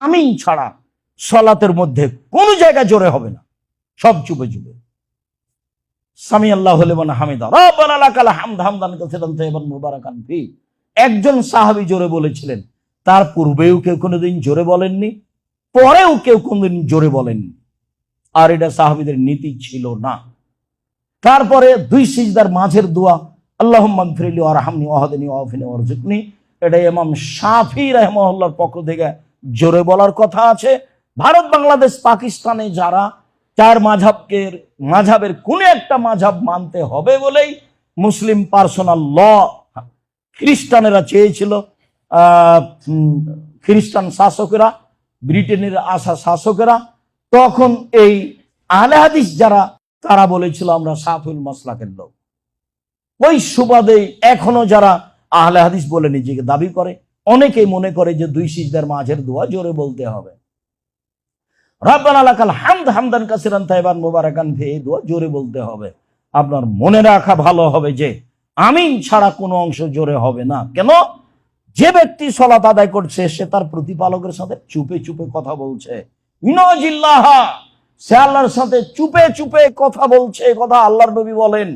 আমিন ছাড়া সালাতের মধ্যে কোন জায়গায় জোরে হবে না, সব চুপে চুপে। সামি আল্লাহু লিমান হামিদা রাব্বানা লাকাল হামদ হামদান কাসীরান তাইয়িবান মুবারাকান ফি। একজন সাহাবী জোরে বলেছিলেন, তার পূর্বেও কেউ কোনোদিন জোরে বলেননি, পরেও কেউ কোনোদিন জোরে বলেননি। আর এটা সাহাবীদের নীতি ছিল না। তারপরে দুই সিজদার মাঝের দোয়া, আল্লাহুম্মা গফিরলি ওয়ারহামনি ওয়াহদিনি ওয়াআফিনি ওয়ারযুকনি, এটা ইমাম শাফি রাহিমাহুল্লাহর পক্ষ থেকে জোরে বলার কথা আছে। ভারত, বাংলাদেশ, পাকিস্তানে যারা চার মাঝহাবের কোন একটা মাঝহাব মানতে হবে বলেই মুসলিম পার্সোনাল ল খ্রিস্টানেরা চেয়েছিল, খ্রিস্টান শাসকেরা, ব্রিটেনের আসা শাসকেরা, তখন এই আহলে হাদিস যারা, তারা বলেছিল আমরা সাফুল মাসলাকের লোক। ওই সুবাদে এখনো যারা আহলে হাদিস বলে নিজেকে দাবি করে, অনেকেই মনে করে যে দুই সিজদার মাঝের দোয়া জোরে বলতে হবে। রাব্বানা লাকাল হামদ হামদান কাসীরান তাইয়িবান মুবারাকান ফি, এই দোয়া জোরে বলতে হবে। আপনার মনে রাখা ভালো হবে যে আমিন ছাড়া কোনো অংশ জোরে হবে না। কেন? যে ব্যক্তি সালাত আদায় করছে সে তার প্রতিপালকের সাথে চুপে চুপে কথা বলছে। ইনাজিল্লাহ, সে আল্লাহর সাথে চুপে চুপে কথা বলছে, কথা আল্লাহর নবী বলেন।